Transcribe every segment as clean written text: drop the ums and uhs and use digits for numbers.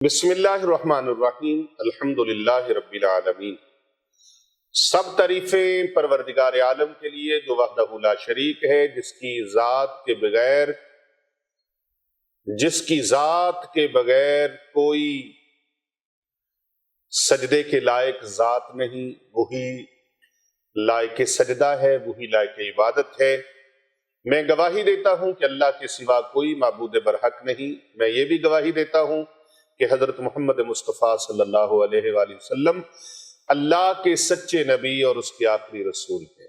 بسم اللہ الرحمن الرحیم الحمدللہ رب العالمین۔ سب تعریفیں پروردگار عالم کے لیے جو وحدہ لا شریک ہے، جس کی ذات کے بغیر کوئی سجدے کے لائق ذات نہیں، وہی لائق سجدہ ہے، وہی لائق عبادت ہے۔ میں گواہی دیتا ہوں کہ اللہ کے سوا کوئی معبود برحق نہیں۔ میں یہ بھی گواہی دیتا ہوں کہ حضرت محمد مصطفیٰ صلی اللہ علیہ وآلہ وسلم اللہ کے سچے نبی اور اس کے آخری رسول ہیں۔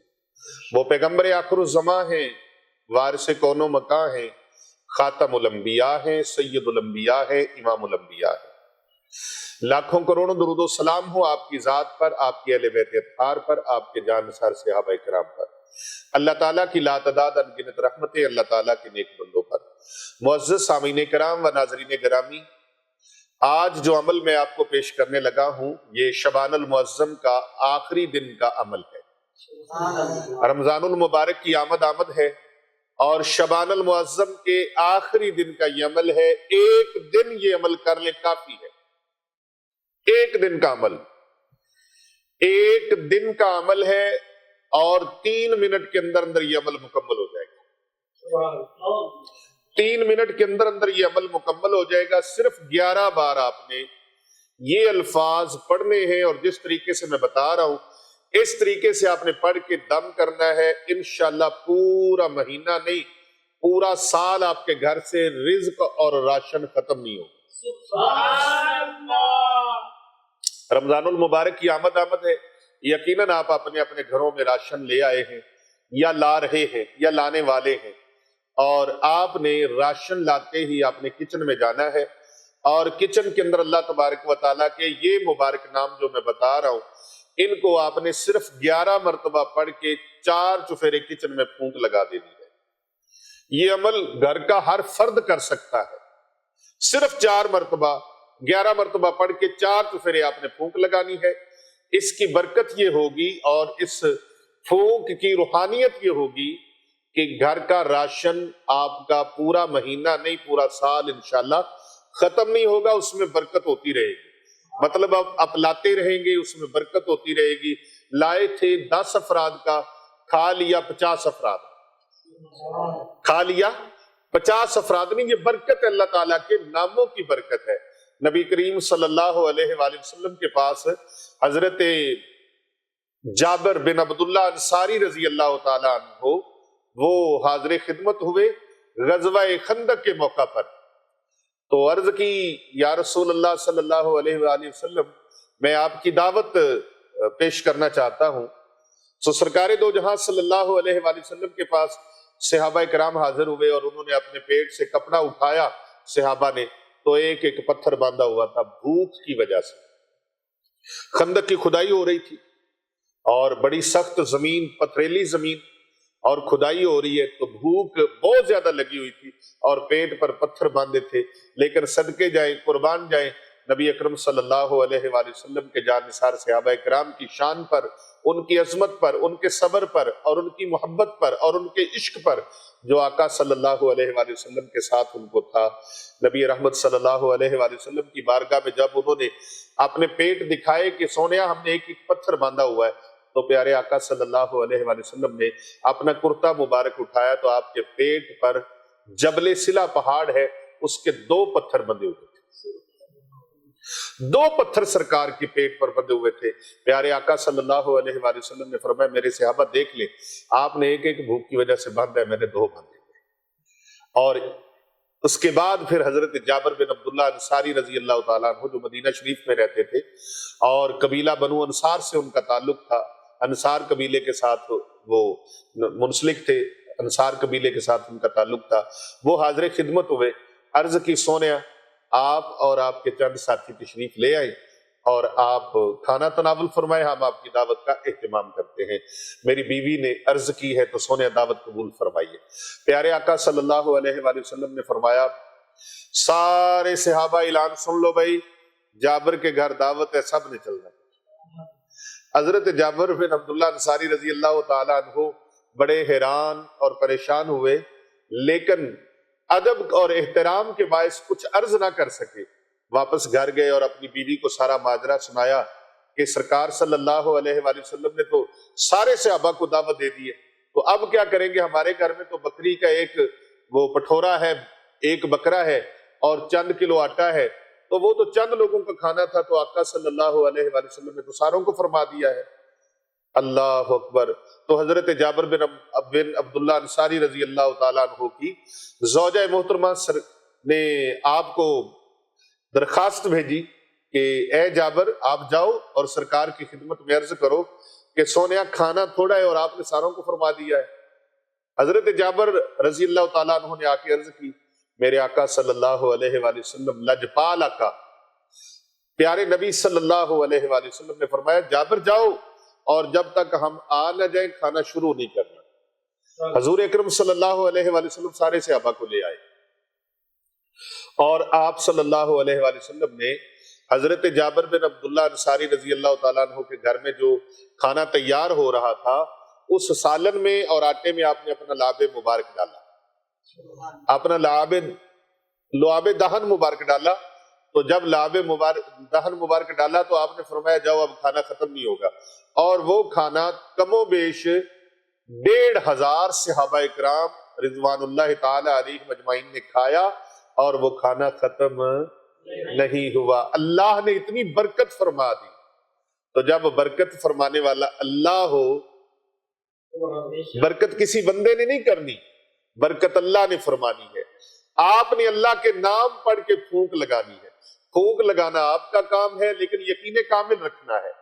وہ پیغمبر آخر الزماں ہیں، وارث کون و مکاں ہیں، خاتم الانبیاء ہیں، سید الانبیاء ہیں، امام الانبیاء ہیں۔ لاکھوں کروڑوں درود و سلام ہو آپ کی ذات پر، آپ کے اہل بیت اطہار پر، آپ کے جانثار صحابہ کرام پر، اللہ تعالیٰ کی لا تعداد انگنت رحمتیں اللہ تعالیٰ کے نیک بندوں پر۔ معزز سامعین کرام و ناظرین گرامی، آج جو عمل میں آپ کو پیش کرنے لگا ہوں، یہ شبان المعظم کا آخری دن کا عمل ہے۔ رمضان المبارک کی آمد ہے اور شبان المعظم کے آخری دن کا یہ عمل ہے۔ ایک دن یہ عمل کر لے کافی ہے، ایک دن کا عمل، ایک دن کا عمل ہے اور 3 منٹ کے اندر اندر یہ عمل مکمل ہو جائے گا۔ 3 منٹ کے اندر اندر یہ عمل مکمل ہو جائے گا۔ صرف 11 بار آپ نے یہ الفاظ پڑھنے ہیں اور جس طریقے سے میں بتا رہا ہوں اس طریقے سے آپ نے پڑھ کے دم کرنا ہے۔ انشاءاللہ پورا مہینہ نہیں، پورا سال آپ کے گھر سے رزق اور راشن ختم نہیں ہوگا۔ رمضان المبارک کی آمد ہے، یقیناً آپ اپنے اپنے گھروں میں راشن لے آئے ہیں یا لا رہے ہیں یا لانے والے ہیں، اور آپ نے راشن لاتے ہی آپ نے کچن میں جانا ہے اور کچن کے اندر اللہ تبارک و تعالیٰ کے یہ مبارک نام جو میں بتا رہا ہوں، ان کو آپ نے صرف 11 مرتبہ پڑھ کے 4 چفیرے کچن میں پھونک لگا دینی ہے۔ یہ عمل گھر کا ہر فرد کر سکتا ہے۔ صرف 4 مرتبہ 11 مرتبہ پڑھ کے 4 چفیرے آپ نے پھونک لگانی ہے۔ اس کی برکت یہ ہوگی اور اس پھونک کی روحانیت یہ ہوگی کہ گھر کا راشن آپ کا پورا مہینہ نہیں، پورا سال انشاءاللہ ختم نہیں ہوگا، اس میں برکت ہوتی رہے گی۔ مطلب آپ لاتے رہیں گے، اس میں برکت ہوتی رہے گی۔ لائے تھے 10 افراد کا، کھا لیا 50 افراد، کھا لیا 50 افراد نہیں۔ یہ برکت اللہ تعالیٰ کے ناموں کی برکت ہے۔ نبی کریم صلی اللہ علیہ وآلہ وسلم کے پاس حضرت جابر بن عبداللہ انصاری رضی اللہ تعالیٰ عنہ وہ حاضر خدمت ہوئے غزوہ خندق کے موقع پر، تو عرض کی یا رسول اللہ صلی اللہ علیہ وآلہ وسلم، میں آپ کی دعوت پیش کرنا چاہتا ہوں۔ تو سرکار دو جہاں صلی اللہ علیہ وآلہ وسلم کے پاس صحابہ کرام حاضر ہوئے اور انہوں نے اپنے پیٹ سے کپڑا اٹھایا صحابہ نے، تو ایک ایک پتھر باندھا ہوا تھا بھوک کی وجہ سے۔ خندق کی کھدائی ہو رہی تھی اور بڑی سخت زمین، پتھریلی زمین، اور کھدائی ہو رہی ہے، تو بھوک بہت زیادہ لگی ہوئی تھی اور پیٹ پر پتھر باندھے تھے۔ لیکن صدقے جائیں، قربان جائیں نبی اکرم صلی اللہ علیہ وآلہ وسلم کے جانثار صحابہ کرام کی شان پر، ان کی عظمت پر، ان کے صبر پر اور ان کی محبت پر اور ان کے عشق پر جو آقا صلی اللہ علیہ وآلہ وسلم کے ساتھ ان کو تھا۔ نبی رحمت صلی اللہ علیہ وآلہ وسلم کی بارگاہ میں جب انہوں نے اپنے پیٹ دکھائے کہ سونیا ہم نے ایک ایک پتھر باندھا ہوا ہے، تو پیارے آقا صلی اللہ علیہ وآلہ وسلم نے اپنا کرتا مبارک اٹھایا تو آپ کے پیٹ پر جبل سلا پہاڑ ہے، اس کے 2 پتھر بندھے ہوئے تھے۔ 2 پتھر سرکار کے پیٹ پر بندھے ہوئے تھے۔ پیارے آقا صلی اللہ علیہ وآلہ وسلم نے فرمایا میرے صحابہ دیکھ لیں، آپ نے ایک ایک بھوک کی وجہ سے باندھا ہے، میں نے 2 باندھے۔ اور اس کے بعد پھر حضرت جابر بن عبداللہ انصاری رضی اللہ تعالیٰ عنہ جو مدینہ شریف میں رہتے تھے اور قبیلہ بنو انصار سے ان کا تعلق تھا، انصار قبیلے کے ساتھ وہ منسلک تھے، انصار قبیلے کے ساتھ ان کا تعلق تھا، وہ حاضر خدمت ہوئے۔ عرض کی سونیا آپ اور آپ کے چند ساتھی تشریف لے آئیں اور آپ کھانا تناول فرمائے، ہم آپ کی دعوت کا اہتمام کرتے ہیں۔ میری بیوی نے عرض کی ہے تو سونیا دعوت قبول فرمائیے۔ پیارے آقا صلی اللہ علیہ وآلہ وسلم نے فرمایا سارے صحابہ اعلان سن لو بھائی، جابر کے گھر دعوت ہے، سب نے چلنا۔ حضرت جابر بن عبداللہ انصاری رضی اللہ تعالیٰ عنہ بڑے حیران اور پریشان ہوئے، لیکن ادب اور احترام کے باعث کچھ عرض نہ کر سکے۔ واپس گھر گئے اور اپنی بیوی کو سارا ماجرا سنایا کہ سرکار صلی اللہ علیہ وآلہ وسلم نے تو سارے صحابہ کو دعوت دے دی ہے، تو اب کیا کریں گے؟ ہمارے گھر میں تو بکری کا ایک وہ پٹھورا ہے، ایک بکرا ہے اور چند کلو آٹا ہے، تو وہ تو چند لوگوں کا کھانا تھا، تو آقا صلی اللہ علیہ وآلہ وسلم نے تو ساروں کو فرما دیا ہے۔ اللہ اکبر۔ تو حضرت جابر بن عبداللہ انصاری رضی اللہ تعالیٰ عنہ کی زوجہ محترمہ نے آپ کو درخواست بھیجی کہ اے جابر، آپ جاؤ اور سرکار کی خدمت میں عرض کرو کہ سونیا کھانا تھوڑا ہے اور آپ نے ساروں کو فرما دیا ہے۔ حضرت جابر رضی اللہ تعالیٰ عنہ نے آ کے عرض کی، میرے آقا صلی اللہ علیہ وآلہ وسلم، لجپال آقا پیارے نبی صلی اللہ علیہ وآلہ وسلم نے فرمایا جابر جاؤ اور جب تک ہم آ نہ جائیں کھانا شروع نہیں کرنا۔ حضور اکرم صلی اللہ علیہ وآلہ وسلم سارے صحابہ کو لے آئے اور آپ صلی اللہ علیہ وآلہ وسلم نے حضرت جابر بن عبداللہ انصاری رضی اللہ تعالیٰ عنہ کے گھر میں جو کھانا تیار ہو رہا تھا اس سالن میں اور آٹے میں آپ نے اپنا لعاب مبارک ڈالا، اپنا لعاب دہن مبارک ڈالا۔ تو جب لعاب دہن مبارک ڈالا تو آپ نے فرمایا جاؤ اب کھانا ختم نہیں ہوگا، اور وہ کھانا کم و بیش 1500 صحابہ اکرام رضوان اللہ تعالی علیہ مجمعین نے کھایا اور وہ کھانا ختم نہیں ہوا۔ اللہ نے اتنی برکت فرما دی۔ تو جب برکت فرمانے والا اللہ ہو، برکت کسی بندے نے نہیں کرنی، برکت اللہ نے فرمانی ہے۔ آپ نے اللہ کے نام پڑھ کے پھونک لگانی ہے۔ پھونک لگانا آپ کا کام ہے، لیکن یقین کامل رکھنا ہے۔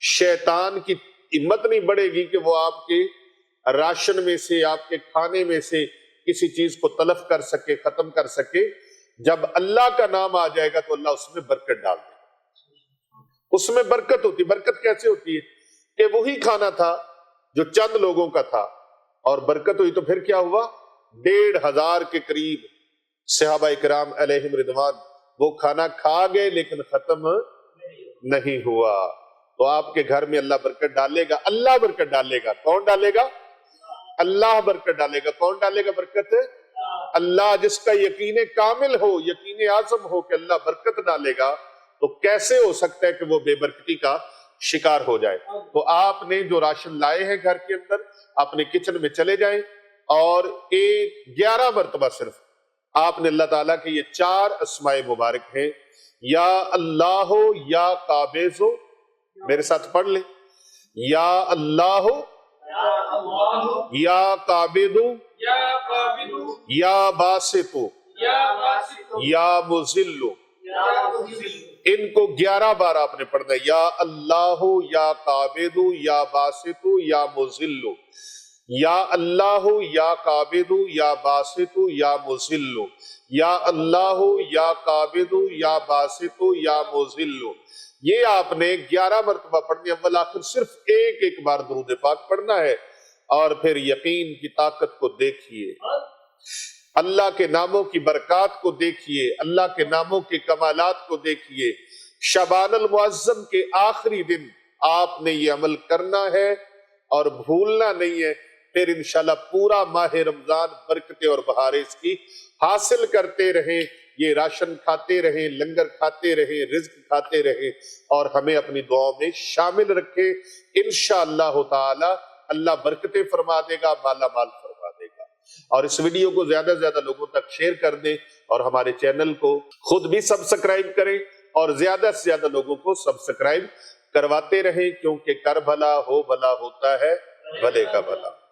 شیطان کی ہمت نہیں بڑھے گی کہ وہ آپ کے راشن میں سے، آپ کے کھانے میں سے کسی چیز کو تلف کر سکے، ختم کر سکے۔ جب اللہ کا نام آ جائے گا تو اللہ اس میں برکت ڈال دے گا۔ اس میں برکت ہوتی۔ برکت کیسے ہوتی ہے کہ وہی کھانا تھا جو چند لوگوں کا تھا اور برکت ہوئی، تو پھر کیا ہوا؟ 1500 کے قریب صحابہ اکرام علیہم رضوان وہ کھانا کھا گئے لیکن ختم نہیں ہوا۔ تو آپ کے گھر میں اللہ برکت ڈالے گا، اللہ برکت ڈالے گا۔ کون ڈالے گا؟ اللہ برکت ڈالے گا۔ کون ڈالے گا برکت؟ اللہ، جس کا یقین کامل ہو، یقین اعظم ہو کہ اللہ برکت ڈالے گا، تو کیسے ہو سکتا ہے کہ وہ بے برکتی کا شکار ہو جائے؟ تو آپ نے جو راشن لائے ہیں گھر کے اندر، اپنے کچن میں چلے جائیں اور 11 مرتبہ صرف آپ نے اللہ تعالیٰ کے یہ 4 اسماء مبارک ہیں، یا اللہ یا قابض، میرے ساتھ پڑھ لیں، یا اللہ یا قابض یا باسط یا مذل۔ ان کو 11 بار آپ نے پڑھنا ہے، یا اللہ یا قابض یا باسط یا مذل، یا اللہ یا قابض یا باسط یا مذل، یا اللہ یا قابض یا باسط یا مذل۔ یہ آپ نے 11 مرتبہ پڑھنی، اول آخر صرف ایک بار درود پاک پڑھنا ہے، اور پھر یقین کی طاقت کو دیکھیے، اللہ کے ناموں کی برکات کو دیکھیے، اللہ کے ناموں کے کمالات کو دیکھیے۔ شعبان المعظم کے آخری دن آپ نے یہ عمل کرنا ہے اور بھولنا نہیں ہے، پھر انشاءاللہ پورا ماہ رمضان برکتیں اور بہاریں اس کی حاصل کرتے رہیں، یہ راشن کھاتے رہیں، لنگر کھاتے رہیں، رزق کھاتے رہیں، اور ہمیں اپنی دعاؤں میں شامل رکھیں۔ انشاءاللہ تعالی اللہ برکتیں فرما دے گا، مالا مال فرما دے گا۔ اور اس ویڈیو کو زیادہ سے زیادہ لوگوں تک شیئر کر دیں، اور ہمارے چینل کو خود بھی سبسکرائب کریں، اور زیادہ سے زیادہ لوگوں کو سبسکرائب کرواتے رہیں، کیونکہ کر بھلا ہو بھلا ہوتا ہے بھلے کا بھلا۔